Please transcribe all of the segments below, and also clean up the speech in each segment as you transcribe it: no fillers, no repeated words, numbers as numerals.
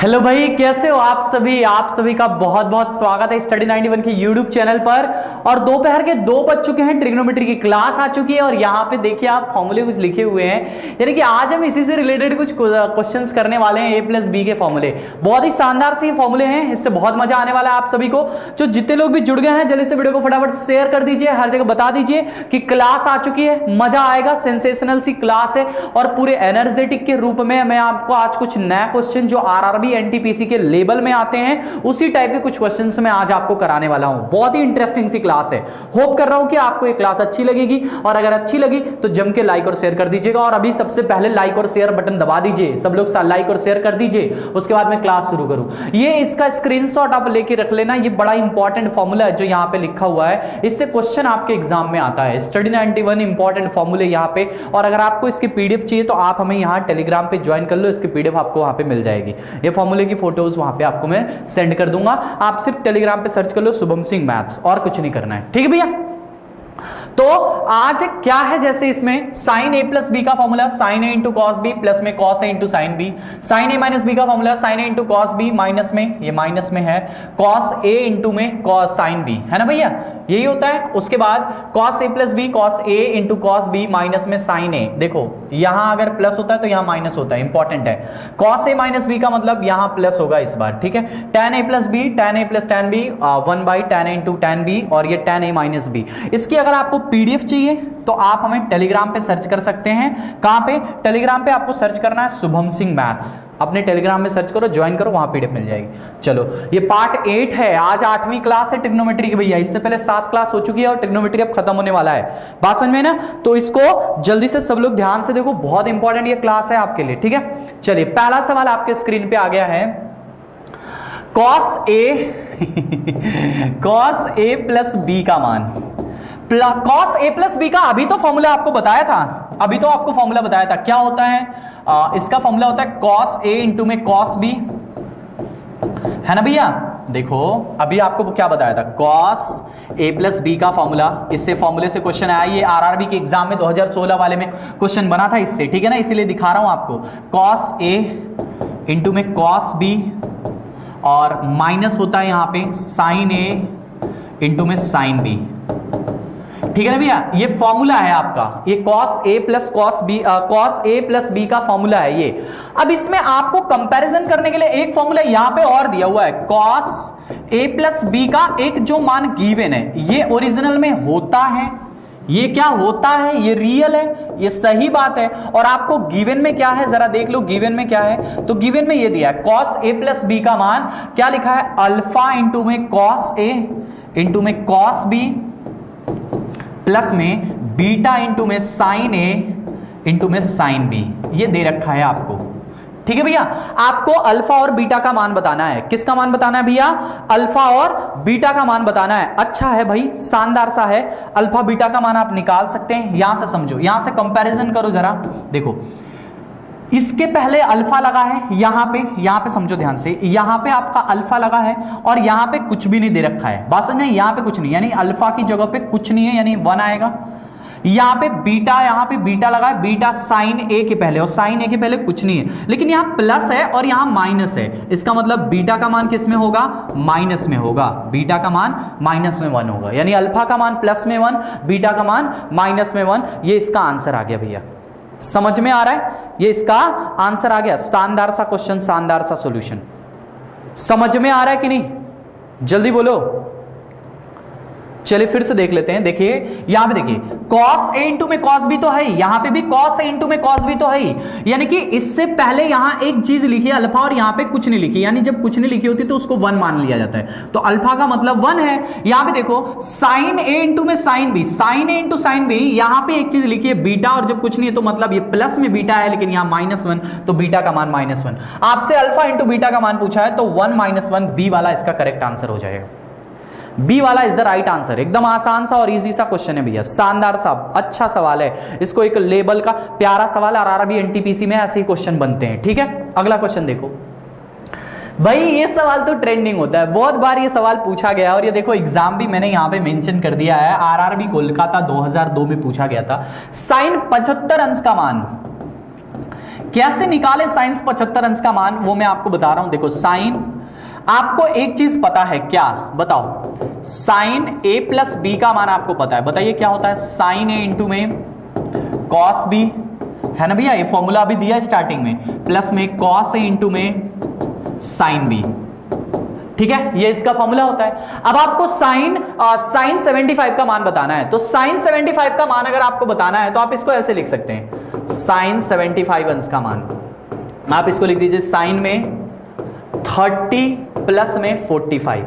Hello भाई, कैसे हो आप सभी का बहुत बहुत स्वागत है स्टडी 91 की यूट्यूब चैनल पर। और दोपहर के 2 बज चुके हैं, ट्रिग्नोमेट्री की क्लास आ चुकी है और यहाँ पे देखिए आप फॉर्मूले कुछ लिखे हुए हैं, यानी कि आज हम इसी से रिलेटेड कुछ क्वेश्चंस करने वाले हैं। A+B के फॉर्मूले बहुत ही शानदार से फॉर्मूले हैं, इससे बहुत मजा आने वाला है आप सभी को। जो जितने लोग भी जुड़ गए हैं जल्दी से वीडियो को फटाफट शेयर कर दीजिए, हर जगह बता दीजिए कि क्लास आ चुकी है, मजा आएगा, सेंसेशनल सी क्लास है। और पूरे एनर्जेटिक के रूप में मैं आपको आज कुछ नया क्वेश्चन जो आरआरबी एनटीपीसी के लेवल में आते हैं उसी टाइप के कुछ क्वेश्चंस मैं आज आपको कराने वाला हूं। बहुत ही इंटरेस्टिंग सी क्लास है। होप कर रहा हूं कि आपको ये क्लास अच्छी लगेगी, और अगर अच्छी लगी तो जम के लाइक और शेयर कर दीजिएगा। और अभी सबसे पहले लाइक और शेयर बटन दबा दीजिए, सब लोग लाइक और शेयर कर दीजिए, उसके बाद मैं क्लास शुरू करूं। ये इसका स्क्रीनशॉट आप लेके रख लेना, ये बड़ा इंपॉर्टेंट फॉर्मूला है जो यहाँ पे लिखा हुआ है, इससे क्वेश्चन आपके एग्जाम में आता है। स्टडी 91 इंपॉर्टेंट फॉर्मूले यहाँ पे। और अगर आपको इसकी पीडीएफ चाहिए तो आप हमें यहाँ टेलीग्राम पे ज्वाइन कर लो, इसकी पीडीएफ आपको वहां पे मिल जाएगी। ये फॉर्मूले की फोटोज वहां पे आपको मैं सेंड कर दूंगा, आप सिर्फ टेलीग्राम पे सर्च कर लो शुभम सिंह मैथ्स, और कुछ नहीं करना है, ठीक है भैया। तो आज क्या है, जैसे इसमें sin a प्लस बी का formula sin a into cos B plus में cos a into sine B, sin a minus B का formula sin a into cos B minus में, ये माइनस में है, cos a इंटू में cos sine B, है ना भैया, यही होता है। उसके बाद cos a plus b cos a into cos B minus में sin a, देखो यहां अगर प्लस होता है तो यहां माइनस होता है, इंपॉर्टेंट है। cos a माइनस बी का मतलब यहां प्लस होगा इस बार, ठीक है। tan a plus b tan a plus tan b 1/tan a into tan b, और ये tan a माइनस बी। इसकी अगर आपको पीडीएफ चाहिए तो आप हमें टेलीग्राम पे सर्च कर सकते हैं। कहां पे? टेलीग्राम पे आपको सर्च करना है शुभम सिंह मैथ्स, अपने टेलीग्राम में सर्च करो, ज्वाइन करो, वहां पीडीएफ मिल जाएगी। चलो, ये पार्ट 8 है, आज 8वीं क्लास है ट्रिग्नोमेट्री की भैया। इससे पहले 7 क्लास हो चुकी है और ट्रिग्नोमेट्री अब खत्म होने वाला है, बात समझ में ना। तो इसको जल्दी से सब लोग ध्यान से देखो, बहुत इंपॉर्टेंट ये क्लास है आपके लिए, ठीक है। चलिए, पहला सवाल आपके स्क्रीन पे आ गया है। cos a प्लस बी का मान, cos a प्लस बी का अभी तो फॉर्मूला आपको बताया था, अभी तो आपको फॉर्मूला बताया था, क्या होता है इसका फॉर्मूला होता है cos a इंटू में cos b, है ना भैया। देखो अभी आपको क्या बताया था, cos a प्लस बी का फॉर्मूला, इससे फॉर्मूले से क्वेश्चन आया, ये आरआरबी के एग्जाम में 2016 वाले में क्वेश्चन बना था इससे, ठीक है ना, इसीलिए दिखा रहा हूं आपको। cos a इंटू में cos b, और माइनस होता है यहां पे sin a इंटू में sin b, ठीक है ना भैया। ये फॉर्मूला है आपका, ये cos a plus cos b का फॉर्मूला है ये। अब इसमें आपको कंपैरिजन करने के लिए एक फॉर्मूला यहां पे और दिया हुआ है, cos a प्लस b का एक जो मान गिवन है, ये ओरिजिनल में होता है, ये क्या होता है, ये रियल है, ये सही बात है। और आपको गिवन में क्या है जरा देख लो, गिवन में क्या है, तो गिवन में ये दिया है cos a प्लस बी का मान क्या लिखा है, अल्फा इंटू में cos a इंटू में cos b प्लस में बीटा इंटू में साइन a इंटू में साइन b, ये दे रखा है आपको, ठीक है भैया। आपको अल्फा और बीटा का मान बताना है, किसका मान बताना है भैया, अल्फा और बीटा का मान बताना है। अच्छा है भाई, शानदार सा है, अल्फा बीटा का मान आप निकाल सकते हैं। यहां से समझो, यहां से कंपैरिजन करो जरा, देखो इसके पहले अल्फा लगा है यहां पे समझो ध्यान से, यहां पे आपका अल्फा लगा है और यहां पे कुछ भी नहीं दे रखा है, बात समझे, यहां पे कुछ नहीं, यानी अल्फा की जगह पे कुछ नहीं है, यानी 1 आएगा। यहां पे बीटा लगा है, बीटा साइन ए के पहले, और साइन ए के पहले कुछ नहीं है, लेकिन यहां प्लस है और यहां माइनस है, इसका मतलब बीटा का मान किस में होगा, माइनस में होगा, बीटा का मान माइनस में 1 होगा, यानी अल्फा का मान प्लस में 1, बीटा का मान माइनस में 1। ये इसका आंसर आ गया भैया, समझ में आ रहा है, ये इसका आंसर आ गया। शानदार सा क्वेश्चन, शानदार सा सॉल्यूशन, समझ में आ रहा है कि नहीं, जल्दी बोलो। चलिए फिर से देख लेते हैं, देखिए यहां पे देखिए cos a इंटू में cos b तो है, यहां पे भी cos a इंटू में cos b तो है, यानी कि इससे पहले यहां एक चीज लिखी है अल्फा और यहां पे कुछ नहीं लिखी, यानी जब कुछ नहीं लिखी होती तो उसको 1 मान लिया जाता है, तो अल्फा का मतलब 1 है। यहां पे देखो sin a इंटू में sin b, sin a into sin b, यहां पे एक चीज लिखी है बीटा, और जब कुछ नहीं है तो मतलब ये प्लस में बीटा है, लेकिन यहां -1, तो बीटा का मान -1। आपसे अल्फा इंटू बीटा का मान पूछा है तो 1 - 1 बी वाला इसका करेक्ट आंसर हो जाएगा, बी वाला इज द राइट आंसर। एकदम आसान सा और इजी सा क्वेश्चन है भैया, शानदार सा अच्छा सवाल है, इसको एक लेवल का प्यारा सवाल, आरआरबी एनटीपीसी में ऐसे ही क्वेश्चन बनते हैं, ठीक है। अगला क्वेश्चन देखो भाई, ये सवाल तो ट्रेंडिंग होता है, बहुत बार ये सवाल पूछा गया, और ये देखो एग्जाम भी मैंने यहाँ पे मेंशन कर दिया है, आरआरबी कोलकाता 2002 में पूछा गया था। साइन 75 अंश का मान कैसे निकाले साइन 75 अंश का मान, वो मैं आपको बता रहा हूं। देखो साइन, आपको एक चीज पता है क्या, बताओ, साइन a प्लस बी का मान आपको पता है, बताइए क्या होता है, साइन a इंटू में कॉस b, है ना भैया, ये फॉर्मूला अभी दिया स्टार्टिंग में, प्लस में कॉस a इंटू में साइन b, ठीक है, ये इसका फॉर्मूला होता है। अब आपको साइन 75 का मान बताना है, तो साइन 75 का मान अगर आपको बताना है तो आप इसको ऐसे लिख सकते हैं, साइन 75 अंश का मान, आप इसको लिख दीजिए साइन में 30 प्लस में 45।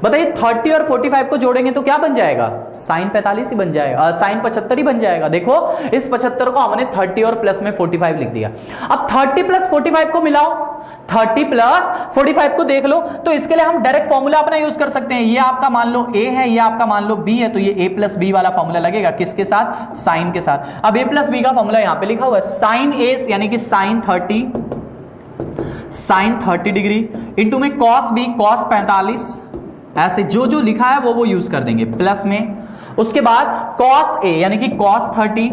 बताइए 30 और 45 को जोड़ेंगे तो क्या बन जाएगा, साइन 45 ही बन जाएगा, साइन 75 ही बन जाएगा। देखो इस 75 को हमने 30 और प्लस में 45 लिख दिया। अब 30 प्लस 45 को मिलाओ, 30 प्लस 45 को देख लो, तो इसके लिए हम डायरेक्ट फॉर्मूला अपना यूज कर सकते हैं। ये आपका मान लो a है, ये आपका मान लो b है, तो ये a प्लस बी वाला फॉर्मूला लगेगा, किसके साथ, साइन के साथ। अब a प्लस बी का फॉर्मूला यहां पे लिखा हुआ है, साइन a यानी कि साइन 30 डिग्री इंटू में कॉस बी कॉस 45, ऐसे जो जो लिखा है वो यूज कर देंगे, प्लस में उसके बाद कॉस ए यानी कि कॉस 30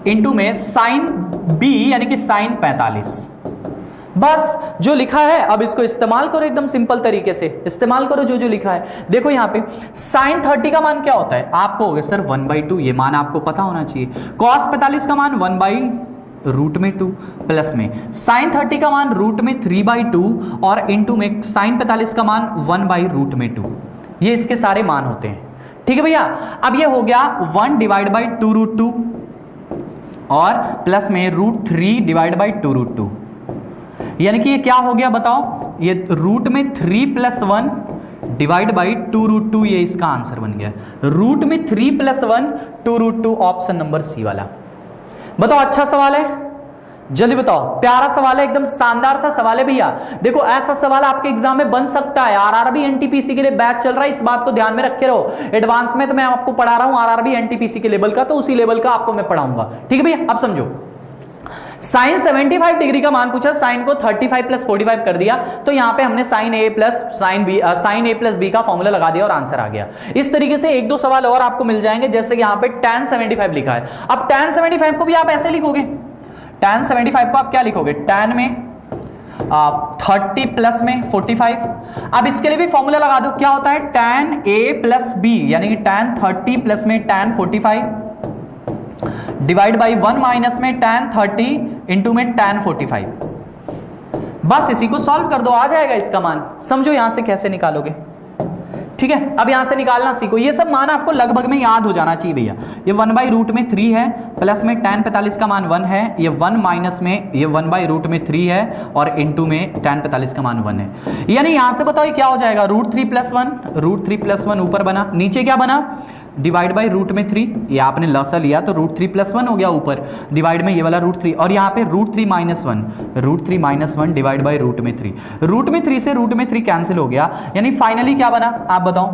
इंटू में साइन बी यानी कि साइन 45। बस जो लिखा है अब इसको इस्तेमाल करो, एकदम सिंपल तरीके से इस्तेमाल करो जो जो लिखा है। देखो यहां पे साइन 30 का मान क्या होता है, आपको हो गया सर 1/2, ये मान आपको पता होना चाहिए। कॉस 45 का मान 1/√2 प्लस में साइन 30 का मान √3/2 और इंटू में साइन 45 का मान 1/√2। ये इसके सारे मान होते हैं, ठीक है भैया। अब ये हो गया 1/2√2 और प्लस में √3/2√2, यानी कि ये क्या हो गया बताओ, ये रूट में 3 + 1 /2√2, ये इसका आंसर बन गया। रूट में 3 + 1 2√2, ऑप्शन नंबर सी वाला। बताओ अच्छा सवाल है, जल्दी बताओ, प्यारा सवाल है, एकदम शानदार सा सवाल है भैया। देखो ऐसा सवाल आपके एग्जाम में बन सकता है। आरआरबी एनटीपीसी के लिए बैच चल रहा है, इस बात को ध्यान में रखे रहो। एडवांस में तो मैं आपको पढ़ा रहा हूं आरआरबी एनटीपीसी के लेवल का, तो उसी लेवल का आपको मैं पढ़ाऊंगा, ठीक है भैया। अब समझो, साइन 75 डिग्री का मान पूछा, साइन को 35 + 45 कर दिया, तो यहां पे हमने sine a plus sine a plus B का फॉर्मूला लगा दिया और आंसर आ गया। इस तरीके से एक दो सवाल और आपको मिल जाएंगे, जैसे कि यहां पे tan 75 लिखा है। अब tan 75 को भी आप ऐसे लिखोगे, tan 75 को आप क्या लिखोगे, tan में 30 प्लस में 45। अब इसके लिए भी फॉर्मूला लगा दो, क्या होता है, tan a प्लस बी यानी कि tan 30 प्लस में tan 45 डिवाइड बाई 1 माइनस में tan 30 इंटू में tan 45। बस इसी को सॉल्व कर दो, आ जाएगा इसका मान। समझो यहां से कैसे निकालोगे, ठीक है। अब यहां से निकालना सीखो, ये सब मान आपको लगभग में याद हो जाना चाहिए भैया। ये 1/√3 है, प्लस में tan 45 का मान 1 है, ये 1 माइनस में ये 1/√3 है और इंटू में tan 45 का मान 1 है। यानी यहां से बताओ ये क्या हो जाएगा, √3 + 1 ऊपर बना, नीचे क्या बना, डिवाइड बाई √3, ये आपने लसा लिया तो √3 + 1 हो गया ऊपर, डिवाइड में ये वाला √3 और यहाँ पे √3 - 1 डिवाइड बाई √3 से √3 कैंसिल हो गया, यानी फाइनली क्या बना आप बताओ,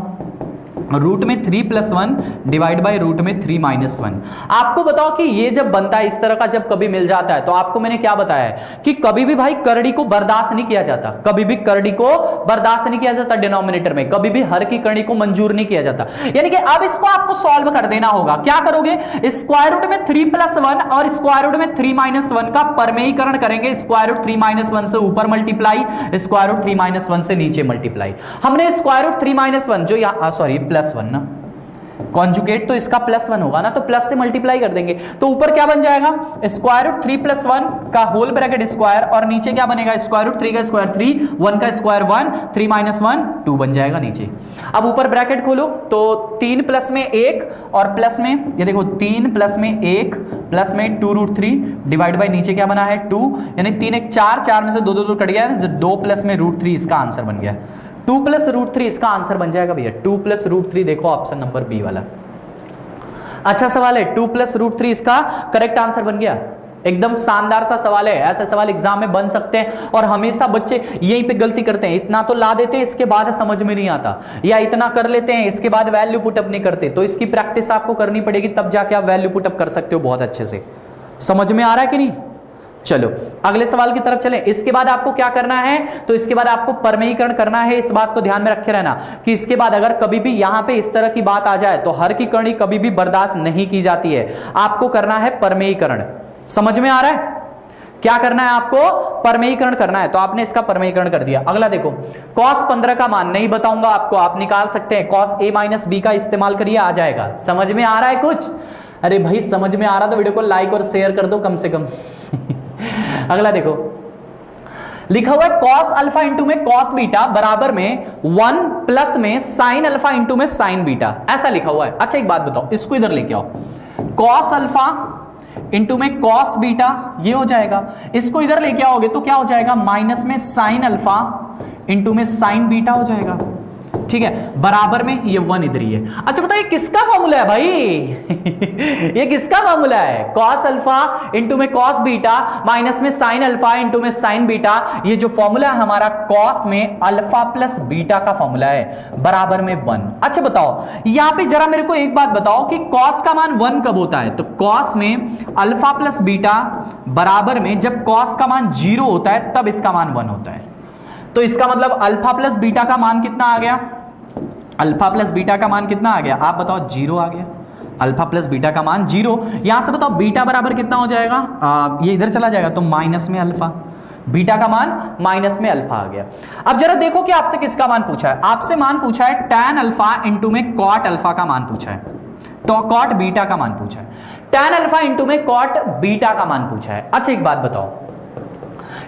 √3 + 1 डिवाइड बाई √3 - 1। आपको बताओ कि ये जब बनता है इस तरह का, जब कभी मिल जाता है, तो आपको मैंने क्या बताया है कि कभी भी भाई करड़ी को बर्दाश्त नहीं किया जाता, कभी भी करड़ी को बर्दाश्त नहीं किया जाता डिनोमिनेटर में, कभी भी हर की करड़ी को मंजूर नहीं किया जाता। यानी कि अब इसको आपको सॉल्व कर देना होगा। क्या करोगे, स्क्वायर रूट में 3 + 1 और स्क्वायर रूट में 3 - 1 का परमेयीकरण करेंगे। स्क्वायर रूट 3 - 1 से ऊपर मल्टीप्लाई, स्क्वायर रूट 3 - 1 से नीचे मल्टीप्लाई। हमने स्क्वायर रूट 3 - 1 जो यहाँ सॉरी +1 ना, कॉन्जुगेट तो इसका +1 होगा ना, तो प्लस से मल्टीप्लाई कर देंगे, तो ऊपर क्या बन जाएगा, स्क्वायर रूट 3 + 1 का होल ब्रैकेट स्क्वायर, और नीचे क्या बनेगा, स्क्वायर रूट 3 का स्क्वायर 3, 1 का स्क्वायर 1, 3 - 1 2 बन जाएगा नीचे। अब ऊपर ब्रैकेट खोलो तो 3 प्लस में 1 और प्लस में ये देखो 3 प्लस में 1 प्लस में 2√3 डिवाइड बाई नीचे क्या बना है 2, यानी 3 1 4, 4 में से 2 2 कट गया, 2 प्लस में √3 इसका आंसर बन गया। 2 + √3 इसका आंसर बन जाएगा भैया, 2 + √3 देखो ऑप्शन नंबर बी वाला। अच्छा सवाल है, 2 + √3 इसका करेक्ट आंसर बन गया। एकदम शानदार सा सवाल है, ऐसे सवाल एग्जाम में बन सकते हैं और हमेशा बच्चे यहीं पे गलती करते हैं, इतना तो ला देते हैं इसके बाद समझ में नहीं आता, या इतना कर लेते हैं इसके बाद वैल्यू पुटअप नहीं करते। तो इसकी प्रैक्टिस आपको करनी पड़ेगी, तब जाके आप वैल्यू पुटअप कर सकते हो बहुत अच्छे से। समझ में आ रहा है कि नहीं? चलो अगले सवाल की तरफ चलें। इसके बाद आपको क्या करना है, तो इसके बाद आपको परमेयीकरण करना है। इस बात को ध्यान में रखे रहना कि इसके बाद अगर कभी भी यहां पे इस तरह की बात आ जाए तो हर की करनी कभी भी बर्दाश्त नहीं की जाती है, आपको करना है परमेयीकरण। समझ में आ रहा है? क्या करना है आपको, परमेयीकरण करना है, तो आपने इसका परमेयीकरण कर दिया। अगला देखो, cos 15 का मान नहीं बताऊंगा आपको, आप निकाल सकते हैं, cos a माइनस बी का इस्तेमाल करिए, आ जाएगा। समझ में आ रहा है कुछ? अरे भाई समझ में आ रहा तो वीडियो को लाइक और शेयर कर दो कम से कम। अगला देखो, लिखा हुआ है cos अल्फा इंटू में cos बीटा बराबर में 1 प्लस में sin अल्फा इंटू में sin बीटा, ऐसा लिखा हुआ है। अच्छा एक बात बताओ, इसको इधर लेके आओ, cos अल्फा इंटू में cos बीटा ये हो जाएगा, इसको इधर लेके आओगे तो क्या हो जाएगा, माइनस में sin अल्फा इंटू में sin बीटा हो जाएगा, ठीक है, बराबर में ये 1 इधर ही है। अच्छा बताओ ये किसका फॉर्मूला है भाई? ये किसका फॉर्मूला है? cos अल्फा इंटू में cos बीटा माइनस में sin अल्फा इंटू में sin बीटा, ये जो फॉर्मूला है हमारा cos में अल्फा प्लस बीटा का फॉर्मूला है, बराबर में 1। अच्छा बताओ यहां पे जरा मेरे को एक बात बताओ कि cos का मान 1 कब होता है? तो cos में अल्फा प्लस बीटा बराबर में जब cos का मान 0 होता है तब इसका मान 1 होता है। तो इसका मतलब अल्फा प्लस बीटा का मान कितना आ गया? अल्फा प्लस बीटा का मान कितना आ गया? आप बताओ, 0 आ गया। अल्फा प्लस बीटा का मान 0। यहां से बताओ बीटा बराबर कितना हो जाएगा? ये इधर चला जाएगा तो माइनस में अल्फा, बीटा का मान माइनस में अल्फा आ गया। अब जरा देखो कि आपसे किसका मान पूछा है। आपसे मान पूछा है tan अल्फा इंटू में cot अल्फा का मान पूछा है, तो cot बीटा का मान पूछा है, tan अल्फा इंटू में cot बीटा का मान पूछा है। अच्छा एक बात बताओ,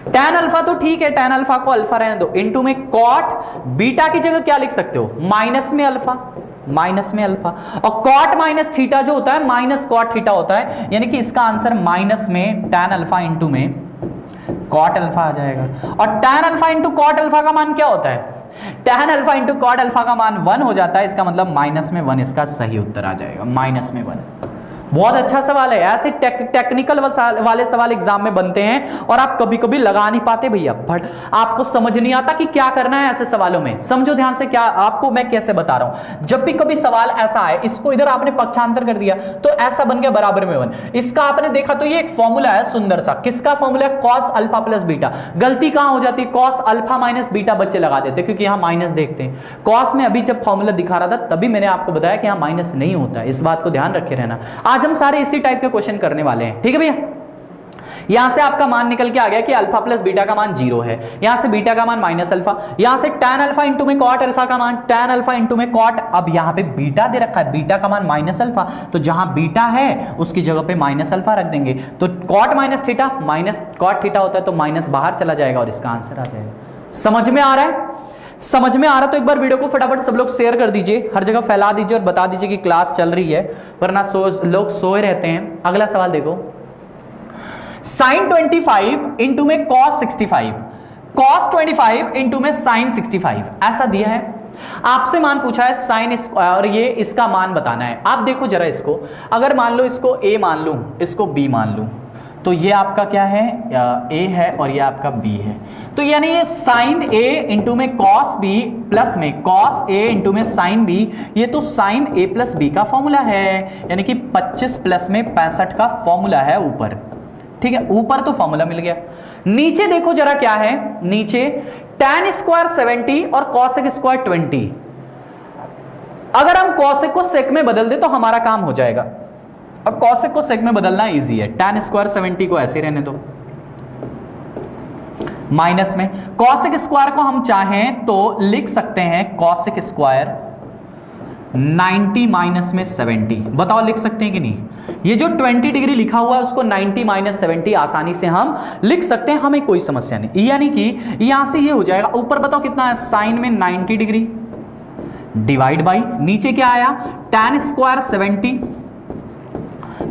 tan अल्फा तो ठीक है, tan अल्फा को अल्फा रहने दो, इंटू में cot बीटा की जगह क्या लिख सकते हो? माइनस में अल्फा, माइनस में अल्फा, और cot माइनस थीटा जो होता है माइनस cot थीटा होता है, यानी कि इसका आंसर माइनस में tan अल्फा इंटू में cot अल्फा आ जाएगा। और tan alpha into cot alpha का मान क्या होता है? tan alpha into cot alpha का मान 1 हो जाता है, इसका मतलब माइनस में 1 इसका सही उत्तर आ जाएगा, माइनस में 1। बहुत अच्छा सवाल है, ऐसे टेक्निकल वाले सवाल एग्जाम में बनते हैं और आप कभी कभी लगा नहीं पाते भैया, बट आपको समझ नहीं आता कि क्या करना है ऐसे सवालों में। समझो ध्यान से, क्या आपको मैं कैसे बता रहा हूं, जब भी कभी सवाल ऐसा आए, इसको इधर आपने पक्षांतर कर दिया तो ऐसा बन गया बराबर में 1, इसका आपने देखा तो ये एक फॉर्मूला है सुंदर सा, किसका फॉर्मूला है? cos alpha plus beta. गलती कहां हो जाती है? cos अल्फा माइनस बीटा बच्चे लगा देते क्योंकि यहां माइनस देखते हैं। cos में अभी जब फॉर्मूला दिखा रहा था तभी मैंने आपको बताया कि यहां माइनस नहीं होता, इस बात को ध्यान रखे रहना। आज हम सारे इसी टाइप के क्वेश्चन करने वाले हैं, ठीक है भैया। यहां से आपका मान निकल के आ गया कि अल्फा प्लस बीटा का मान 0 है, यहां से बीटा का मान माइनस अल्फा, यहां से tan अल्फा इंटू में cot अल्फा का मान tan अल्फा इंटू में cot, अब यहां पे बीटा दे रखा है, बीटा का मान माइनस अल्फा, तो जहां बीटा है उसकी जगह पे माइनस अल्फा रख देंगे, तो cot minus theta minus cot theta होता है, तो माइनस बाहर चला जाएगा और इसका आंसर आ जाएगा। समझ में आ रहा है? समझ में आ रहा तो एक बार वीडियो को फटाफट सब लोग शेयर कर दीजिए, हर जगह फैला दीजिए और बता दीजिए कि क्लास चल रही है, वरना लोग सोए रहते हैं। अगला सवाल देखो, sin 25 इंटू में cos 65, cos 25 इंटू में sin 65 ऐसा दिया है। आपसे मान पूछा है sin और ये इसका मान बताना है। आप देखो जरा इसको, अगर मान लो इसको a मान लूं, इसको b मान लूं, तो ये आपका क्या है? a है और ये आपका b है, तो यानी ये sin a इंटू में cos b प्लस में cos a इंटू में sin b, ये तो sin a प्लस b का फॉर्मूला है, यानी कि 25 प्लस में 65 का फॉर्मूला है ऊपर, ठीक है, ऊपर तो फॉर्मूला मिल गया। नीचे देखो जरा क्या है, नीचे tan स्क्वायर 70 और cosec स्क्वायर 20, अगर हम cosec को sec में बदल दे तो हमारा काम हो जाएगा। अब cosec को sec में बदलना इजी है, tan स्क्वायर 70 को ऐसे रहने दो, माइनस में cosec स्क्वायर को हम चाहें तो लिख सकते हैं cosec स्क्वायर 90 माइनस में 70, बताओ लिख सकते हैं कि नहीं? ये जो 20 डिग्री लिखा हुआ है उसको 90 माइनस 70 आसानी से हम लिख सकते हैं, हमें कोई समस्या नहीं, यानी कि यहां से ये हो जाएगा, ऊपर बताओ कितना है? साइन में 90 डिग्री डिवाइड बाई नीचे क्या आया? tan स्क्वायर 70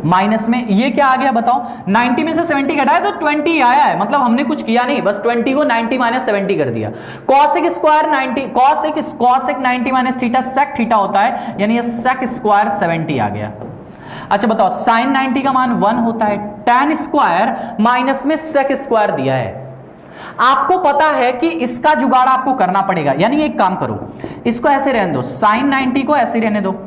माइनस में ये क्या आ गया बताओ? 90 में से 70 घटाया तो 20 आया है, मतलब हमने कुछ किया नहीं, बस 20 को 90 माइनस 70 कर दिया। cosec square 90 cosec 90 minus theta sec theta होता है, यानी ये sec स्क्वायर 70 आ गया। अच्छा बताओ sin 90 का मान 1 होता है, tan स्क्वायर माइनस में sec स्क्वायर दिया है। आपको पता है कि इसका जुगाड़ आपको करना पड़ेगा, यानी एक काम करो, इसको ऐसे रहने दो, sin 90 को ऐसे रहने दो,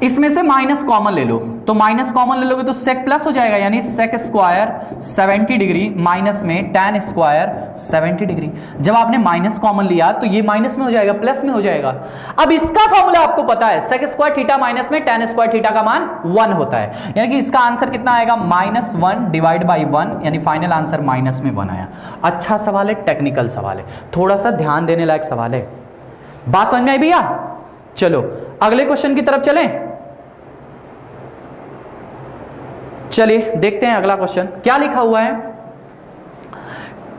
इसमें से माइनस कॉमन ले लो, तो माइनस कॉमन ले लोगे तो सेक प्लस हो जाएगा, यानी सेक स्क्वायर 70 डिग्री माइनस में tan स्क्वायर 70 डिग्री। जब आपने माइनस कॉमन लिया तो ये माइनस में हो जाएगा, प्लस में हो जाएगा। अब इसका फॉर्मूला आपको पता है, सेक स्क्वायर थीटा माइनस में tan स्क्वायर थीटा का मान 1 होता है, यानी कि इसका आंसर कितना आएगा, -1 डिवाइड बाई 1, यानी फाइनल आंसर माइनस में 1 आया। अच्छा सवाल है, टेक्निकल सवाल है, थोड़ा सा ध्यान देने लायक सवाल है। बात समझ में आई भैया? चलो अगले क्वेश्चन की तरफ चलें। चलिए देखते हैं अगला क्वेश्चन क्या लिखा हुआ है।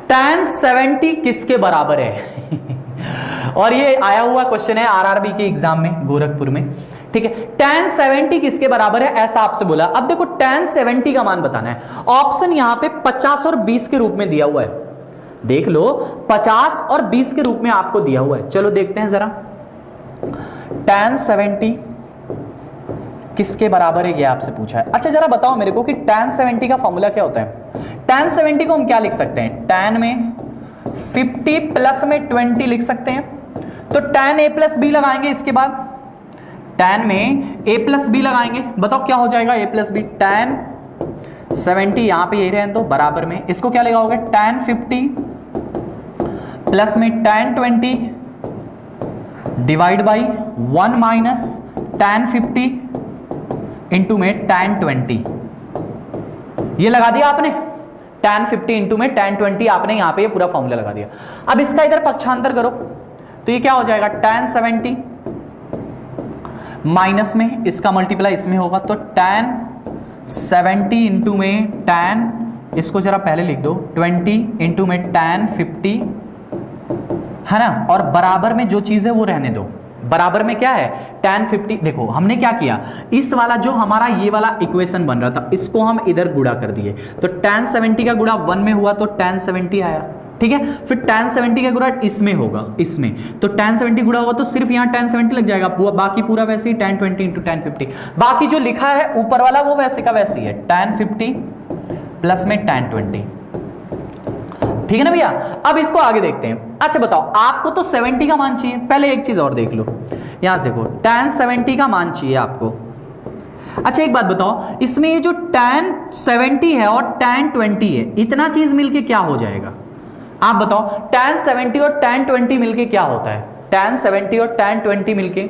tan 70 किसके बराबर है? और ये आया हुआ क्वेश्चन है आरआरबी के एग्जाम में गोरखपुर में, ठीक है। tan 70 किसके बराबर है ऐसा आपसे बोला। अब देखो tan 70 का मान बताना है। ऑप्शन यहां पे 50 और 20 के रूप में दिया हुआ है, देख लो 50 और 20 के रूप में आपको दिया हुआ है। चलो देखते हैं जरा, tan 70 किसके बराबर है ये आपसे पूछा है। अच्छा जरा बताओ मेरे को कि tan 70 का फॉर्मूला क्या होता है। tan 70 को हम क्या लिख सकते हैं, tan में 50 प्लस में 20 लिख सकते हैं, तो tan a प्लस बी लगाएंगे, इसके बाद tan में a प्लस बी लगाएंगे, बताओ क्या हो जाएगा a प्लस बी। tan 70 यहां पे यही रहने दो बराबर में, इसको क्या लगाओगे tan 50 प्लस में tan 20 divide by 1 minus tan 50 into में tan 20। ये लगा दिया आपने, tan 50 इंटू में tan 20 आपने यहां पे ये पूरा फॉर्मूला लगा दिया। अब इसका इधर पक्षांतर करो तो ये क्या हो जाएगा, tan 70 माइनस में इसका मल्टीप्लाई इसमें होगा, तो tan 70 इंटू में tan, इसको जरा पहले लिख दो 20 इंटू में tan 50, है ना, और बराबर में जो चीज है वो रहने दो। बराबर में क्या है tan 50। देखो हमने क्या किया, इस वाला जो हमारा ये वाला इक्वेशन बन रहा था इसको हम इधर गुणा कर दिए, तो tan 70 का गुणा 1 में हुआ तो tan 70 आया, ठीक है। फिर tan 70 का गुणा इसमें होगा, इसमें, तो tan 70 गुणा होगा तो सिर्फ यहाँ tan 70 लग जाएगा, बाकी पूरा वैसे ही tan 20 इंटू tan 50। बाकी जो लिखा है ऊपर वाला वो वैसे का वैसे ही है, tan 50 प्लस में tan 20, ठीक है ना भैया। अब इसको आगे देखते हैं। अच्छा बताओ आपको तो 70 का मान चाहिए, पहले एक चीज और देख लो, यहां से देखो tan 70 का मान चाहिए आपको। अच्छा एक बात बताओ, इसमें ये जो tan 70 है और tan 20 है, इतना चीज मिलके क्या हो जाएगा आप बताओ। tan 70 और tan 20 मिलके क्या होता है, tan 70 और tan 20 मिलके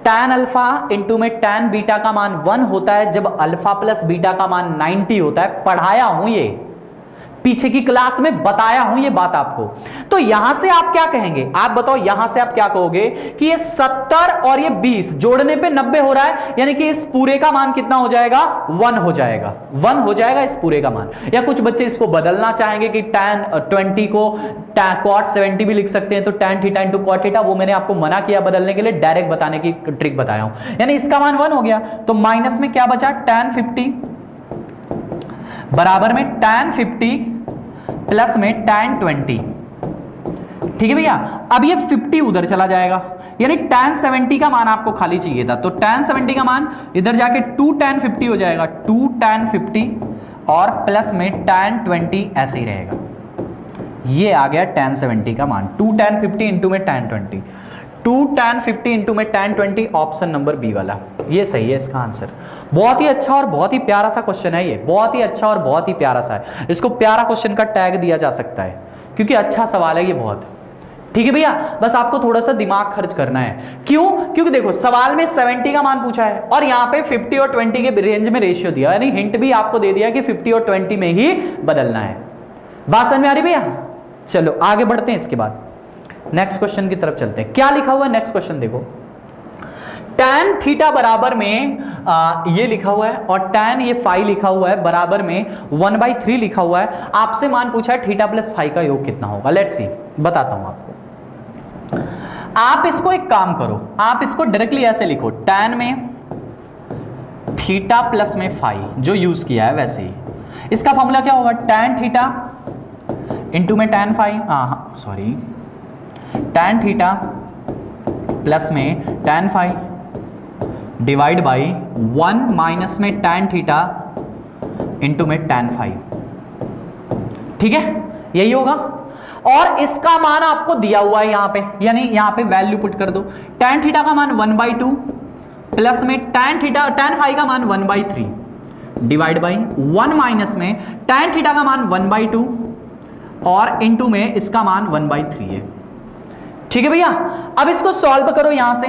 tan अल्फा इंटू में tan बीटा का मान 1 होता है, जब अल्फा प्लस बीटा का मान 90 होता है। पढ़ाया हूं ये, पीछे की क्लास में बताया हूं ये बात आपको। तो यहां से आप क्या कहेंगे, आप बताओ यहां से आप क्या कहोगे कि ये 70 और ये 20 जोड़ने पे 90 हो रहा है, यानी कि इस पूरे का मान कितना हो जाएगा, 1 हो जाएगा, 1 हो जाएगा इस पूरे का मान। या कुछ बच्चे इसको बदलना चाहेंगे कि tan 20 को cot 70 भी लिख सकते हैं, तो tan theta into cot theta, वो मैंने आपको मना किया बदलने के लिए, डायरेक्ट बताने की ट्रिक बताया हूं। यानी इसका मान 1 हो गया, तो माइनस में क्या बचा, tan 50 बराबर में tan 50 प्लस में tan 20, ठीक है भैया। अब ये 50 उधर चला जाएगा, यानी tan 70 का मान आपको खाली चाहिए था, तो tan 70 का मान इधर जाके 2 tan 50 हो जाएगा, 2 tan 50 और प्लस में tan 20 ऐसे ही रहेगा। ये आ गया tan 70 का मान, 2 tan 50 इंटू में tan 20, 2 tan 50 इंटू में tan 20, ऑप्शन नंबर बी वाला ये सही है इसका आंसर। बहुत ही अच्छा और बहुत ही प्यारा सा क्वेश्चन है ये, बहुत ही अच्छा और बहुत ही प्यारा सा है। इसको प्यारा क्वेश्चन का टैग दिया जा सकता है क्योंकि अच्छा सवाल है ये बहुत, ठीक है भैया। बस आपको थोड़ा सा दिमाग खर्च करना है, क्यों, क्योंकि देखो सवाल में 70 का मान पूछा है और यहाँ पे 50 और 20 के रेंज में रेशियो दिया, यानी हिंट भी आपको दे दिया कि 50 और 20 में ही बदलना है। बात समझ में आ रही भैया? चलो आगे बढ़ते हैं, इसके बाद नेक्स्ट क्वेश्चन की तरफ चलते हैं। क्या लिखा हुआ है नेक्स्ट क्वेश्चन देखो, tan थीटा बराबर में ये लिखा हुआ है और tan ये फाई लिखा हुआ है बराबर में 1/3 लिखा हुआ है। आपसे मान पूछा है थीटा प्लस फाई का योग कितना होगा। लेट्स सी, बताता हूं आपको। आप इसको एक काम करो, आप इसको डायरेक्टली ऐसे लिखो, tan में थीटा प्लस में फाई जो यूज किया है वैसे ही। इसका फॉर्मूला क्या होगा, tan थीटा इंटू में tan phi, sorry tan theta plus में tan phi divide by 1 minus में tan थीटा इंटू में tan फाई, ठीक है, यही होगा। और इसका मान आपको दिया हुआ है यहां पे, यानी यहां पे वैल्यू पुट कर दो। tan थीटा का मान 1/2 प्लस में tan थीटा tan फाई का मान 1/3 डिवाइड बाई 1 माइनस में tan थीटा का मान 1/2 और इनटू में इसका मान 1/3 है। ठीक है भैया, अब इसको सॉल्व करो यहां से,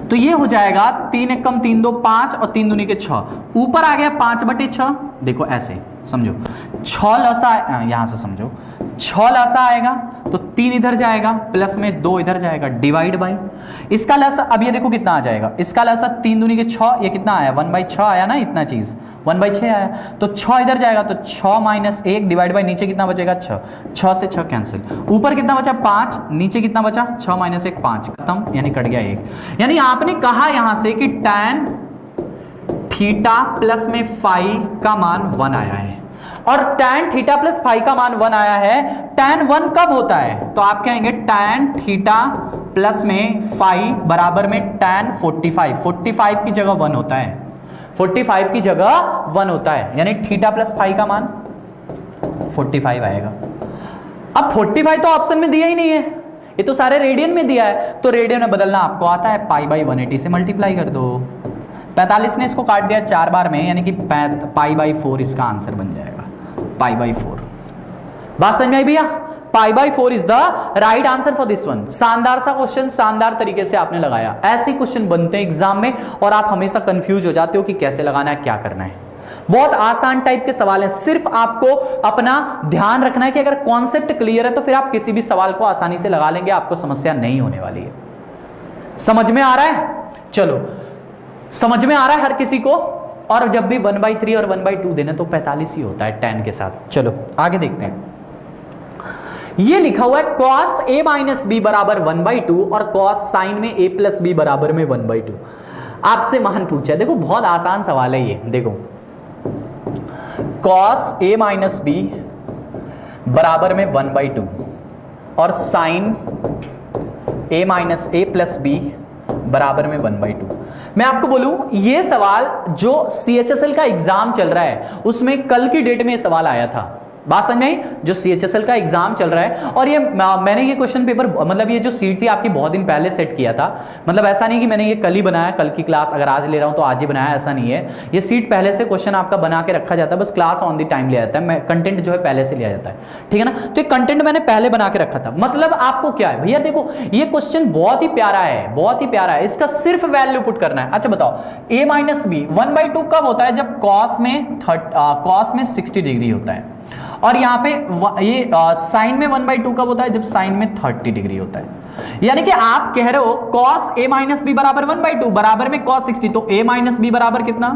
तो ये हो जाएगा 3 1 कम 3 2 5 और 3 दूनी के 6, ऊपर आ गया 5/6। देखो ऐसे समझो, 6 लसा यहां से समझो, 6 लसा आएगा तो 3 इधर जाएगा प्लस में 2 इधर जाएगा डिवाइड बाई इसका लसा। अब ये देखो कितना आ जाएगा, इसका लसा 3 दूनी के 6, ये कितना आया 1/6 आया ना, इतना चीज 1/6 आया, तो 6 इधर जाएगा तो 6 माइनस 1 डिवाइड बाई नीचे कितना बचेगा 6, 6 से 6 कैंसिल, ऊपर कितना बचा 5, नीचे कितना बचा 6 माइनस 1 5, खत्म, यानी कट गया 1। यानी आपने कहा यहां से कि tan थीटा प्लस में फाई का मान 1 आया है, और tan थीटा प्लस फाई का मान 1 आया है। tan 1 कब होता है, तो आप कहेंगे tan थीटा प्लस में फाई बराबर में tan 45 की जगह 1 होता है, 45 की जगह 1 होता है, यानी थीटा प्लस फाई का मान 45 आएगा। अब 45 तो ऑप्शन में दिया ही नहीं है, ये तो सारे रेडियन में दिया है, तो रेडियन में बदलना आपको आता है, π/180 से मल्टीप्लाई कर दो। 45 ने इसको काट दिया 4 बार में, यानी कि π/4 इसका आंसर बन जाएगा, π/4। बात समझ में आई भैया, π/4 is the right answer for this one. शानदार सा क्वेश्चन, शानदार तरीके से आपने लगाया। ऐसे क्वेश्चन बनते हैं एग्जाम में और आप हमेशा कंफ्यूज हो जाते हो कि कैसे लगाना है, क्या करना है। बहुत आसान टाइप के सवाल हैं, सिर्फ आपको अपना ध्यान रखना है कि अगर कॉन्सेप्ट क्लियर है तो फिर आप किसी भी सवाल को आसानी से लगा लेंगे, आपको समस्या नहीं होने वाली है। समझ में आ रहा है? चलो, समझ में आ रहा है हर किसी को। और जब भी 1/3 और 1/2 देना तो 45 ही होता है tan के साथ। चलो आगे देखते हैं, ये लिखा हुआ है cos a माइनस बी बराबर 1/2 और cos साइन में a प्लस बी बराबर में 1/2। आपसे महान पूछा है, देखो बहुत आसान सवाल है ये। देखो cos a माइनस बी बराबर में 1/2 और sine a minus a plus b बराबर में 1/2। मैं आपको बोलूं, ये सवाल जो CHSL का एग्जाम चल रहा है उसमें कल की डेट में ये सवाल आया था। बात समझ में आई? जो CHSL का एग्जाम चल रहा है, और ये मैंने ये क्वेश्चन पेपर, मतलब ये जो सीट थी आपकी बहुत दिन पहले सेट किया था। मतलब ऐसा नहीं कि मैंने ये कल ही बनाया, कल की क्लास अगर आज ले रहा हूं तो आज ही बनाया, ऐसा नहीं है। ये सीट पहले से क्वेश्चन आपका बना के रखा जाता है, बस क्लास ऑन द टाइम लिया जाता है, कंटेंट जो है पहले से लिया जाता है, ठीक है ना। तो ये कंटेंट मैंने पहले बना के रखा था। मतलब आपको क्या है भैया, देखो ये क्वेश्चन बहुत ही प्यारा है, बहुत ही प्यारा है, इसका सिर्फ वैल्यू पुट करना है। अच्छा बताओ, a माइनस बी 1/2 कब होता है? जब cos में 60 डिग्री होता है, और यहाँ पे ये साइन में 1/2 कब होता है? जब साइन में 30 डिग्री होता है। यानी कि आप कह रहे हो cos a माइनस बी बराबर 1/2 बराबर में cos 60, तो a माइनस बी बराबर कितना?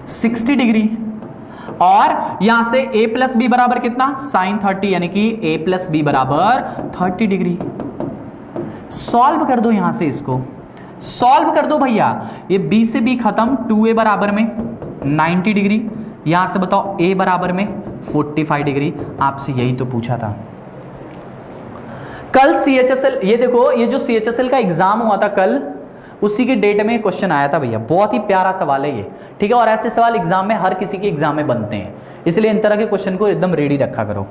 60 डिग्री। और यहां से a प्लस बी बराबर कितना? साइन 30, यानी कि a प्लस बी बराबर 30 डिग्री। सॉल्व कर दो, यहां से इसको सॉल्व कर दो भैया। ये b से b खत्म, 2a बराबर में 90 डिग्री, यहां से बताओ a बराबर में 45 डिग्री। आपसे यही तो पूछा था कल CHSL। ये देखो, ये जो CHSL का एग्जाम हुआ था कल, उसी के डेट में क्वेश्चन आया था भैया। बहुत ही प्यारा सवाल है ये, ठीक है। और ऐसे सवाल एग्जाम में, हर किसी के एग्जाम में बनते हैं, इसलिए इन तरह के क्वेश्चन को एकदम रेडी रखा करो।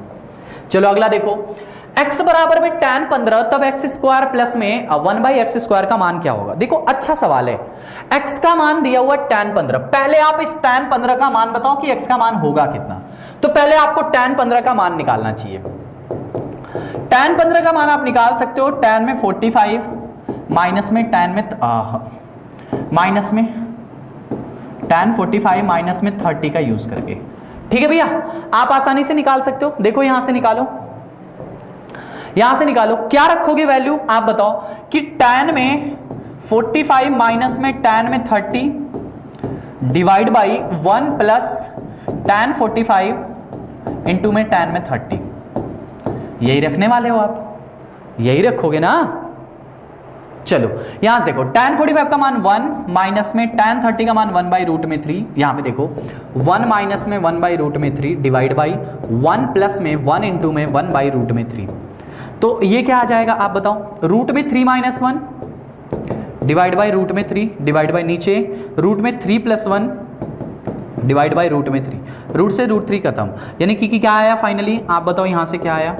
चलो अगला देखो, x बराबर में tan 15, तब x स्क्वायर प्लस में 1/x² का मान क्या होगा? देखो अच्छा सवाल है, x का मान दिया हुआ tan 15। पहले आप इस tan 15 का मान बताओ कि x का मान होगा कितना। तो पहले आपको tan 15 का मान निकालना चाहिए। tan 15 का मान आप निकाल सकते हो, tan में 45 माइनस में tan में माइनस में tan 45 माइनस में 30 का यूज करके, ठीक है भैया। आप आसानी से निकाल सकते हो। देखो यहां से निकालो, यहां से निकालो, क्या रखोगे वैल्यू आप बताओ कि tan में 45 माइनस में tan में 30 divide by 1 plus tan 45 into में tan में 30। यही रखने वाले हो आप, यही रखोगे ना। चलो यहां से देखो, tan 45 का मान 1 माइनस में tan 30 का मान 1/√3। यहां पे देखो 1 माइनस में 1/√3 डिवाइड बाई 1 प्लस में 1 इंटू में 1/√3। तो ये क्या आ जाएगा आप बताओ? रूट में 3 माइनस 1 डिवाइड बाई रूट में 3 डिवाइड बाई नीचे रूट में 3 प्लस 1 डिवाइड बाई रूट में 3। रूट से √3 खत्म, यानी कि क्या आया फाइनली आप बताओ? यहां से क्या आया?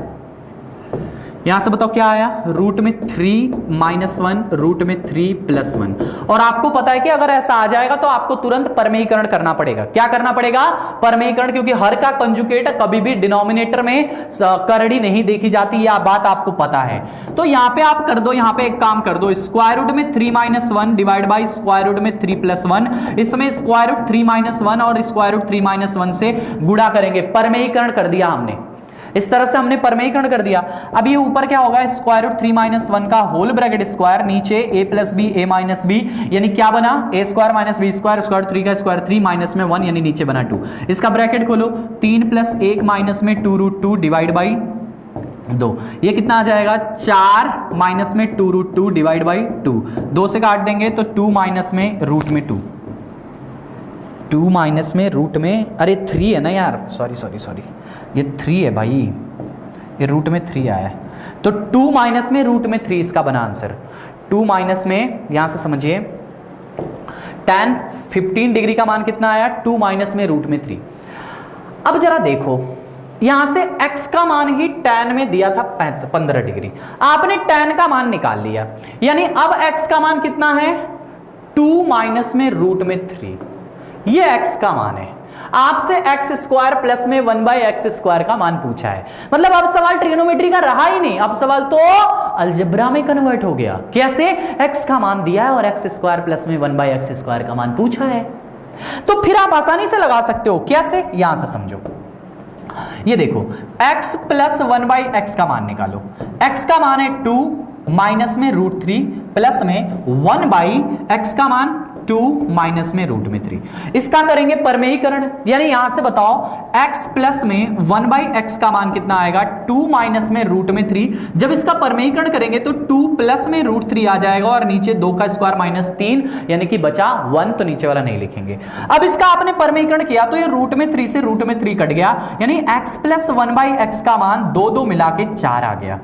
यहां से बताओ क्या आया, रूट में 3 माइनस 1 रूट में 3 प्लस 1। और आपको पता है कि अगर ऐसा आ जाएगा तो आपको तुरंत परमेयीकरण करना पड़ेगा। क्या करना पड़ेगा, परमेयीकरण, क्योंकि हर का कंजुगेट कभी भी डिनोमिनेटर में करड़ी नहीं देखी जाती, यह बात आपको पता है। तो यहां पे आप कर दो, यहां पे एक काम कर दो, स्क्वायर रूट में 3 minus 1 divide by square root में 3 प्लस 1। इसमें स्क्वायर रूट 3 माइनस 1 और स्क्वायर रूट 3 माइनस 1 से गुणा करेंगे, परमेयीकरण कर दिया हमने। इस तरह से हमने परमेयीकरण कर दिया। अब ये ऊपर क्या होगा, स्क्वायर रूट 3 माइनस 1 का होल ब्रैकेट स्क्वायर, नीचे a plus b a minus b, यानी क्या बना, a square minus b square, square 3 का स्क्वायर 3 माइनस में 1 यानी नीचे बना 2। इसका ब्रैकेट खोलो, 3 प्लस 1 माइनस में 2 रूट 2 डिवाइड बाई 2। ये कितना आ जाएगा, 4 माइनस में 2 रूट 2 डिवाइड बाई 2। 2 से काट देंगे तो 2 माइनस में रूट में 2 माइनस में रूट में, अरे 3 है ना यार, सॉरी ये 3 है भाई, ये रूट में 3 आया है। तो 2 माइनस में रूट में 3 इसका बना आंसर। 2 माइनस में, यहां से समझिए, tan 15 डिग्री का मान कितना आया, 2 माइनस में रूट में 3। अब जरा देखो, यहां से x का मान ही tan में दिया था 15 डिग्री, आपने tan का मान निकाल लिया, यानी अब x का मान कितना है, 2 माइनस में रूट में 3। ये x का मान है। आपसे एक्स स्क्वायर प्लस में 1 बाई एक्स स्क्वायर का मान पूछा है, मतलब अब सवाल ट्रिग्नोमेट्री का रहा ही नहीं, अब सवाल तो अलजेब्रा में कन्वर्ट हो गया। कैसे, x का मान दिया है और एक्स स्क्वायर प्लस में 1 बाई एक्स स्क्वायर का मान पूछा है, तो फिर आप आसानी से लगा सकते हो। कैसे, यहां से समझो, ये देखो, x प्लस 1 बाई एक्स का मान निकालो। x का मान है 2 माइनस में रूट 3 प्लस में 1 बाई एक्स का मान 2 माइनस में रूट में 3। इसका करेंगे परमेयीकरण, यानी यहां से बताओ x प्लस में 1 बाई एक्स का मान कितना आएगा, 2 माइनस में रूट में 3। जब इसका परमेयीकरण करेंगे तो 2 प्लस में रूट 3 आ जाएगा और नीचे 2 का स्क्वायर माइनस 3 यानी कि बचा 1, तो नीचे वाला नहीं लिखेंगे। अब इसका आपने परमेयीकरण किया तो ये रूट में 3 से रूट में 3 कट गया, यानी x प्लस 1 बाई एक्स का मान 2 मिला के 4 आ गया।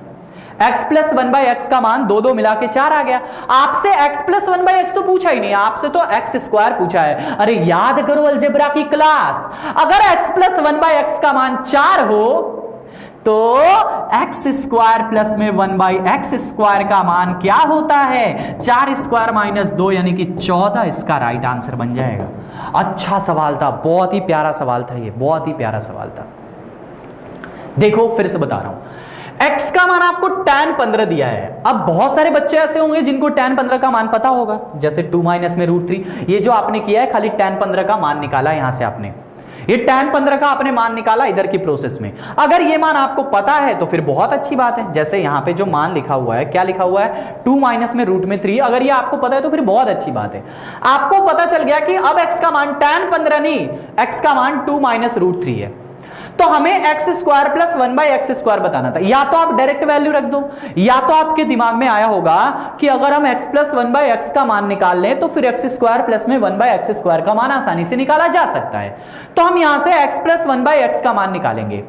x प्लस 1 बाई एक्स का मान 2 मिला के 4 आ गया। आपसे x प्लस 1 बाई एक्स तो पूछा ही नहीं, आपसे तो x स्क्वायर पूछा है। अरे याद करो अलजेब्रा की क्लास, अगर x प्लस 1 बाई एक्स का मान 4 हो तो x स्क्वायर प्लस में 1 बाई एक्स स्क्वायर का मान क्या होता है, 4 स्क्वायर माइनस 2 यानी कि 14। इसका राइट आंसर बन जाएगा। अच्छा सवाल था, बहुत ही प्यारा सवाल था, ये बहुत ही प्यारा सवाल था। देखो फिर से बता रहा हूं, x का मान आपको tan 15 दिया है। अब बहुत सारे बच्चे ऐसे होंगे जिनको tan 15 का मान पता होगा, जैसे 2 माइनस में रूट 3। ये जो आपने किया है खाली tan 15 का मान निकाला, यहां से आपने ये tan 15 का आपने मान निकाला इधर की प्रोसेस में। अगर ये मान आपको पता है तो फिर बहुत अच्छी बात है। जैसे यहां पे जो मान लिखा हुआ है, क्या लिखा हुआ है, 2 माइनस में रूट में 3। अगर ये आपको पता है तो फिर बहुत अच्छी बात है। आपको पता चल गया कि अब x का मान tan 15 नहीं, x का मान 2 माइनस रूट 3 है। तो हमें x square plus 1 by x square बताना था। या तो आप डायरेक्ट वैल्यू रख दो, या तो आपके दिमाग में आया होगा कि अगर हम x प्लस 1 बाई एक्स का मान निकाल लें तो फिर एक्स स्क्वायर प्लस में 1 बाई एक्स स्क्वायर का मान आसानी से निकाला जा सकता है। तो हम यहां से x प्लस 1 बाई एक्स का मान निकालेंगे,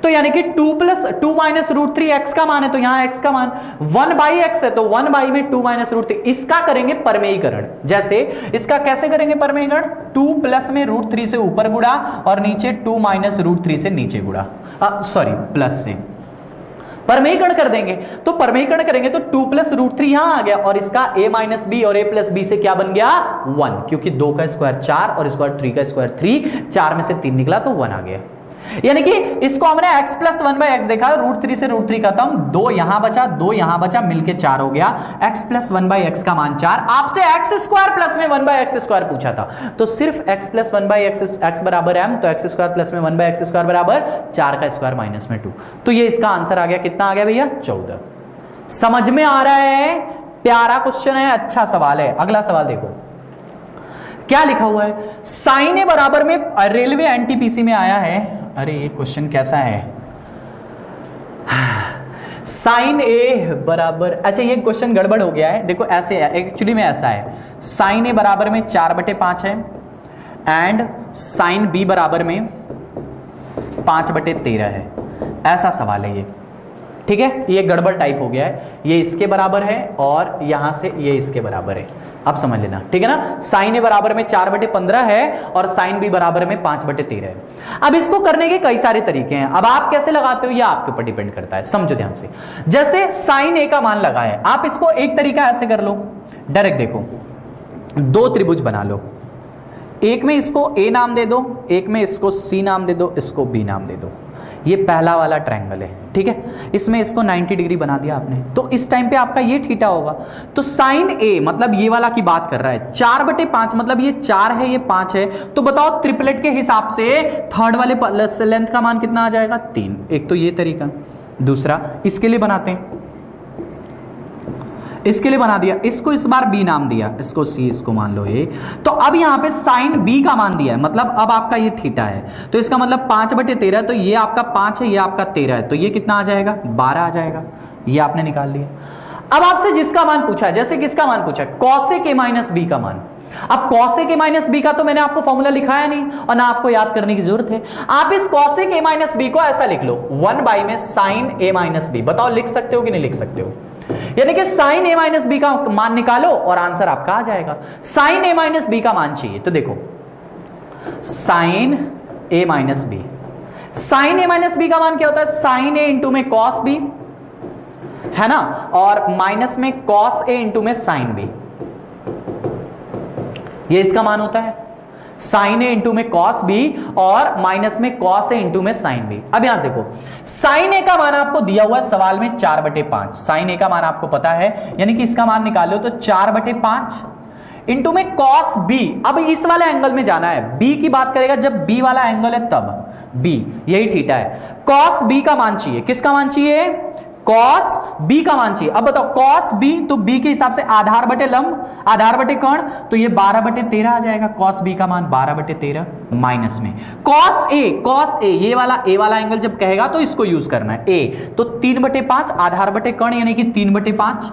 तो यानी कि 2 माइनस रूट 3 एक्स का मान है, तो यहां x का मान 1 बाई एक्स है, तो 1 बाई में 2 माइनस रूट 3। इसका करेंगे परमेयीकरण। जैसे इसका कैसे करेंगे परमेयीकरण, 2 प्लस में रूट 3 से ऊपर गुणा और नीचे 2 माइनस रूट 3 से नीचे गुणा, सॉरी प्लस से परमेयीकरण कर देंगे। तो परमेयीकरण करेंगे तो 2 प्लस रूट 3 यहां आ गया और इसका a माइनस बी और a प्लस बी से क्या बन गया, 1, क्योंकि 2 का स्क्वायर 4 और स्क्वायर 3 का स्क्वायर 3, 4 में से 3 निकला तो 1 आ गया। यानी कि इसको हमने x प्लस 1 बाई एक्स देखा, रूट 3 से रूट 3 खत्म, 2 यहां बचा 2 यहां बचा, मिलके 4 हो गया। x प्लस 1 बाई एक्स का मान 4। आपसे x स्क्वायर प्लस में 1 बाई एक्स स्क्वायर पूछा था, तो सिर्फ x प्लस 1 बाई एक्स बराबर m, तो x स्क्वायर प्लस में 1 बाई एक्स स्क्वायर बराबर 4 का स्क्वायर माइनस में 2। तो ये इसका आंसर आ गया, कितना आ गया भैया, 14। समझ में आ रहा है, प्यारा क्वेश्चन है, अच्छा सवाल है। अगला सवाल देखो क्या लिखा हुआ है, साइन ए बराबर में, रेलवे एनटीपीसी में आया है। अरे ये क्वेश्चन कैसा है, साइन ए बराबर, अच्छा ये क्वेश्चन गड़बड़ हो गया है। देखो ऐसे है, एक्चुअली में ऐसा है, साइन ए बराबर में 4/5 है एंड साइन बी बराबर में 5/13 है। ऐसा सवाल है ये, ठीक है। ये गड़बड़ टाइप हो गया है, ये इसके बराबर है और यहां से ये इसके बराबर है। अब समझ लेना, ठीक है ना। साइन ए बराबर में 4/15 है और साइन बी बराबर में 5/13 है। अब इसको करने के कई सारे तरीके हैं, अब आप कैसे लगाते हो ये आपके ऊपर डिपेंड करता है, समझो ध्यान से। जैसे साइन ए का मान लगा है, आप इसको एक तरीका ऐसे कर लो, डायरेक्ट देखो, दो त्रिभुज बना लो, एक में इसको ए नाम दे दो, एक में इसको सी नाम दे दो, इसको बी नाम दे दो। ये पहला वाला ट्रायंगल है, ठीक है। इसमें इसको 90 डिग्री बना दिया आपने, तो इस टाइम पे आपका ये थीटा होगा। तो साइन ए मतलब ये वाला की बात कर रहा है, 4/5 मतलब ये 4 है, ये 5 है। तो बताओ ट्रिपलेट के हिसाब से थर्ड वाले लेंथ का मान कितना आ जाएगा? 3। एक तो ये तरीका, दूसरा इसके लिए बनाते हैं, इसके लिए बना दिया, इसको इस बार बी नाम दिया, इसको सी, इसको मान लो ए। तो अब यहां पे साइन बी का मान दिया है, मतलब अब आपका ये थीटा है, तो इसका मतलब 5/13, तो ये आपका 5 है, ये आपका 13 है, तो ये कितना आ जाएगा? 12 आ जाएगा। ये आपने निकाल लिया। अब आपसे जिसका मान पूछा है, जैसे किसका मान पूछा है? cosec a माइनस बी का मान। अब cosec a माइनस बी का तो मैंने आपको फॉर्मूला लिखाया नहीं और ना आपको याद करने की जरूरत है। आप इस cosec a माइनस बी को ऐसा लिख लो, 1 में साइन a माइनस बी। बताओ लिख सकते हो कि नहीं लिख सकते हो? यानी कि साइन a माइनस बी का मान निकालो और आंसर आपका आ जाएगा। साइन a माइनस बी का मान चाहिए, तो देखो sine a minus b, sine a minus B का मान क्या होता है? साइन a इंटू में cos b, है ना, और माइनस में cos a इंटू में साइन b, ये इसका मान होता है। साइन ए इंटू में cos b और माइनस में cos a इंटू में साइन b। अब यहां से देखो, साइन ए का मान आपको दिया हुआ है सवाल में 4/5, साइन ए का मान आपको पता है, यानी कि इसका मान निकालो तो 4/5 इंटू में cos b। अब इस वाले एंगल में जाना है, b की बात करेगा जब b वाला एंगल है तब, b यही थीटा है। cos b का मान चाहिए, किसका मान चाहिए? cos b का मान चाहिए। अब बताओ cos b, तो b के हिसाब से आधार बटे लंब, आधार बटे कर्ण, तो ये 12/13 आ जाएगा। cos b का मान 12/13 माइनस में cos a, ये वाला a वाला एंगल जब कहेगा तो इसको यूज करना है, a तो 3/5 आधार बटे कर्ण यानी कि 3/5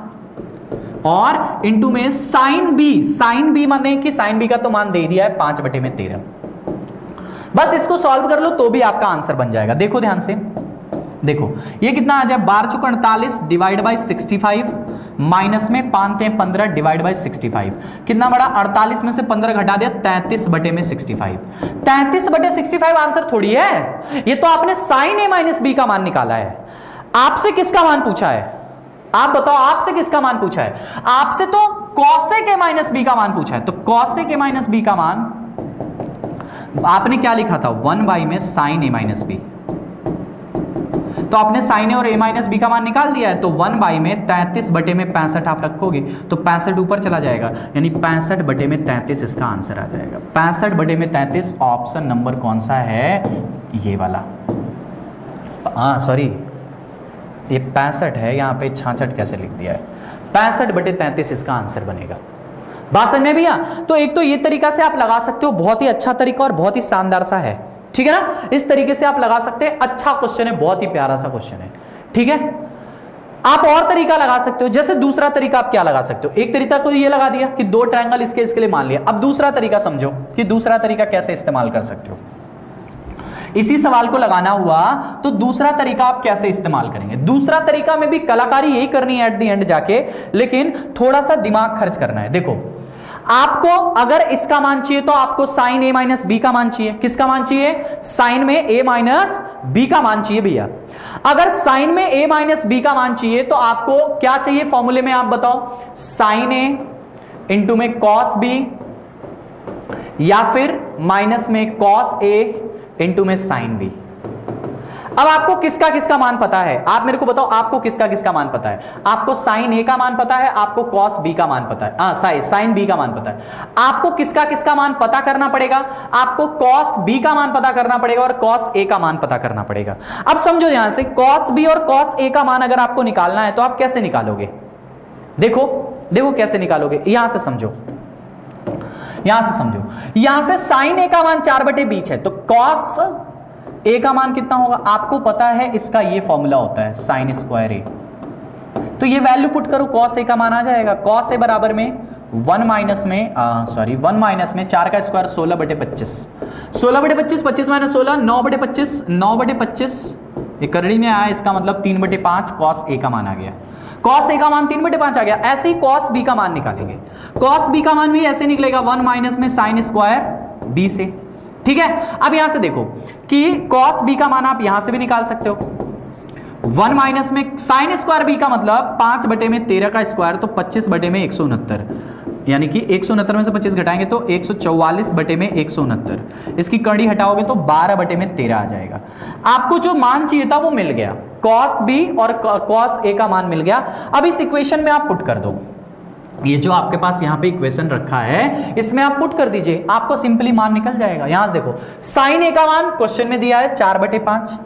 और इंटू में साइन b माने कि साइन b का तो मान दे दिया है 5/13। बस इसको सॉल्व कर लो तो भी आपका आंसर बन जाएगा। देखो ध्यान से, देखो ये कितना आ जाए? 12×48 डिवाइड बाई 65 माइनस में 5×15 डिवाइड बाई 65, कितना बड़ा? 48 में से 15 घटा दिया, 33/65। 33/65 आंसर थोड़ी है, ये तो आपने साइन ए माइनस बी का मान निकाला है। आपसे किसका मान पूछा है? आप बताओ, आपसे किसका मान पूछा है? आपसे तो cosec a माइनस बी का मान पूछा है। तो cosec a माइनस बी का मान आपने क्या लिखा था? 1 में साइन ए माइनस बी। तो आपने साइन ए और a माइनस बी का मान निकाल दिया है, तो 1 में 33/65 आप रखोगे तो 65 ऊपर चला जाएगा, यानी 65/33 इसका आंसर आ जाएगा। 65/33 ऑप्शन नंबर कौन सा है? ये वाला। हाँ सॉरी, ये 65 है, यहाँ पे 66 कैसे लिख दिया है? 65/33 इसका आंसर बनेगा। बात समझ में भैया? तो एक तो ये तरीका से आप लगा सकते हो, बहुत ही अच्छा तरीका और बहुत ही शानदार सा है, ठीक है ना। इस तरीके से आप लगा सकते हैं, अच्छा क्वेश्चन है, बहुत ही प्यारा सा क्वेश्चन है, ठीक है। आप और तरीका लगा सकते हो, जैसे दूसरा तरीका आप क्या लगा सकते हो? एक तरीका तो ये लगा दिया कि 2 ट्रायंगल इसके लिए मान लिया। अब दूसरा तरीका समझो कि दूसरा तरीका कैसे इस्तेमाल कर सकते हो। इसी सवाल को लगाना हुआ तो दूसरा तरीका आप कैसे इस्तेमाल करेंगे? दूसरा तरीका में भी कलाकारी यही करनी है एट द एंड जाके, लेकिन थोड़ा सा दिमाग खर्च करना है। देखो, आपको अगर इसका मान चाहिए तो आपको साइन a माइनस बी का मान चाहिए। किसका मान चाहिए? साइन में a माइनस बी का मान चाहिए भैया। अगर साइन में a माइनस बी का मान चाहिए तो आपको क्या चाहिए फॉर्मूले में? आप बताओ, साइन a इंटू में cos b या फिर माइनस में cos a इंटू में साइन b। अब आपको किसका किसका मान पता है? आप मेरे को बताओ, आपको किसका किसका मान पता है? आपको साइन ए का मान पता है, आपको cos b का मान पता है, साइन b का मान पता है। आपको किसका किसका मान पता करना पड़ेगा? आपको cos b का मान पता करना पड़ेगा और cos a का मान पता करना पड़ेगा। अब समझो ध्यान से, cos b और cos a का मान अगर आपको निकालना है तो आप कैसे निकालोगे? देखो देखो कैसे निकालोगे, यहां से समझो, यहां से समझो। यहां से साइन a का मान 4/20 है, तो cos a का मान कितना होगा? आपको पता है इसका ये फॉर्मूला होता है साइन स्क्वायर a। तो ये वैल्यू पुट करो, cos a का मान आ जाएगा। cos a बराबर में 1 माइनस में 4 का स्क्वायर 16/25, 16/25, 25 माइनस 16 9/25, 9/25 ये करड़ी में आया, इसका मतलब 3/5 cos a का मान आ गया। cos a का मान 3/5 आ गया। ऐसे ही cos b का मान निकालेंगे। cos b का मान भी ऐसे निकलेगा 1 माइनस में sin स्क्वायर b से। ठीक है, अब यहां से देखो कि cos b का मान आप यहां से भी निकाल सकते हो। 1 माइनस में sin स्क्वायर b का मतलब 5/13 का स्क्वायर, तो 25/169, यानी कि 169 में से 25 घटाएंगे तो 144/169। इसकी कड़ी हटाओगे तो 12/13 आ जाएगा। आपको जो मान चाहिए था वो मिल गया, cos b और cos a का मान मिल गया। अब इस इक्वेशन में आप पुट कर दो, ये जो आपके पास यहां पे इक्वेशन रखा है इसमें आप पुट कर दीजिए, आपको सिंपली मान निकल जाएगा। यहां से देखो sin a का मान क्वेश्चन में दिया है 4/5,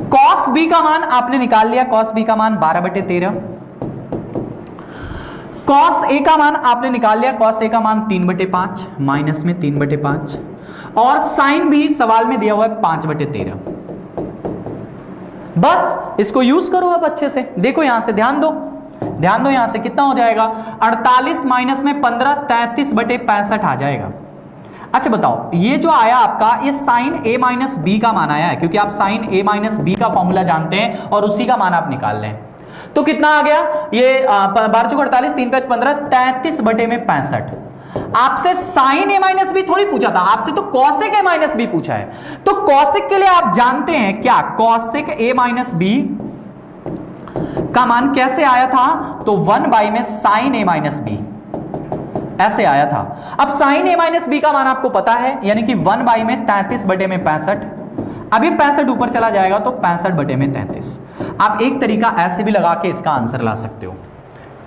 cos b का मान आपने निकाल लिया, cos b का मान 12/13, cos a का मान आपने निकाल लिया, cos a का मान 3/5 माइनस में 3/5, और sin भी सवाल में दिया हुआ है 5/13। बस इसको यूज करो अब अच्छे से। देखो यहां से ध्यान दो यहां से कितना हो जाएगा, 48 माइनस में 15, 33/65 आ जाएगा। अच्छा बताओ, ये जो आया आपका, ये sin a माइनस बी का मान आया है, क्योंकि आप sin a माइनस बी का फॉर्मूला जानते हैं और उसी का मान आप निकाल लें। तो कितना आ गया, ये 12×48, 3×5 = 33/65। आपसे sin a माइनस बी थोड़ी पूछा था, आपसे तो cosec a माइनस बी पूछा है। तो cosec के लिए आप जानते हैं क्या, cosec a माइनस बी का मान कैसे आया था, तो 1 में sin a माइनस बी ऐसे आया था। अब sin a माइनस बी का मान आपको पता है, यानी कि 1 में 33/65। अब ये 65 ऊपर चला जाएगा तो 65/33। आप एक तरीका ऐसे भी लगा के इसका आंसर ला सकते हो,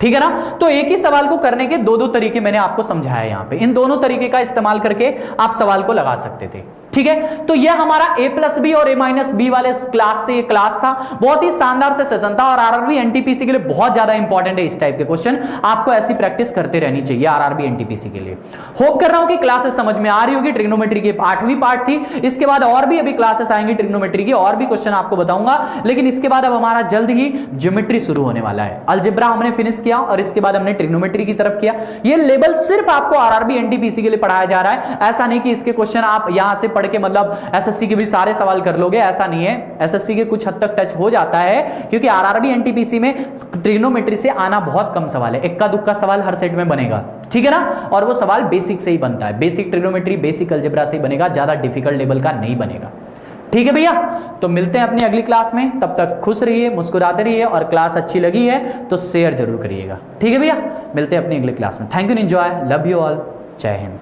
ठीक है ना। तो एक ही सवाल को करने के दो तरीके मैंने आपको समझाया यहां पे, इन दोनों तरीके का इस्तेमाल करके आप सवाल को लगा सकते थे, ठीक है। तो यह हमारा a+b और a-b वाले क्लास से क्लास था। बहुत ही शानदार से सेशन था और आरआरबी एनटीपीसी के लिए बहुत ज्यादा इंपॉर्टेंट है इस टाइप के क्वेश्चन। आपको ऐसी प्रैक्टिस करते रहनी चाहिए आरआरबी एनटीपीसी के लिए। होप कर रहा हूं कि क्लासेस समझ में आ रही होगी। ट्रिग्नोमेट्री की 8वीं पार्ट थी, इसके बाद और भी अभी क्लासेस आएंगी ट्रिग्नोमेट्री की, और भी क्वेश्चन आपको बताऊंगा। लेकिन इसके बाद अब हमारा जल्द ही ज्योमेट्री शुरू होने वाला है। अलजेब्रा हमने फिनिश किया और इसके बाद हमने ट्रिग्नोमेट्री की तरफ किया। ये लेवल सिर्फ आपको आरआरबी एनटीपीसी के लिए पढ़ाया जा रहा है। ऐसा नहीं कि इसके क्वेश्चन आप यहां से पढ़ के मतलब एसएससी के भी सारे सवाल कर लोगे, ऐसा नहीं है। एसएससी के कुछ हद तक टच हो जाता है, क्योंकि आरआरबी एनटीपीसी में ट्रिग्नोमेट्री से आना बहुत कम सवाल है। इक्का दुक्का सवाल हर सेट में बनेगा, ठीक है ना। और वो सवाल बेसिक से ही बनता है, बेसिक ट्रिग्नोमेट्री, बेसिक अलजेब्रा से ही बनेगा, ज्यादा डिफिकल्ट लेवल का नहीं बनेगा, ठीक है भैया। तो मिलते हैं अपनी अगली क्लास में, तब तक खुश रहिए, मुस्कुराते रहिए, और क्लास अच्छी लगी है तो शेयर जरूर करिएगा, ठीक है भैया। मिलते हैं अपनी अगली क्लास में। Thank you, enjoy, love you all, जय हिंद।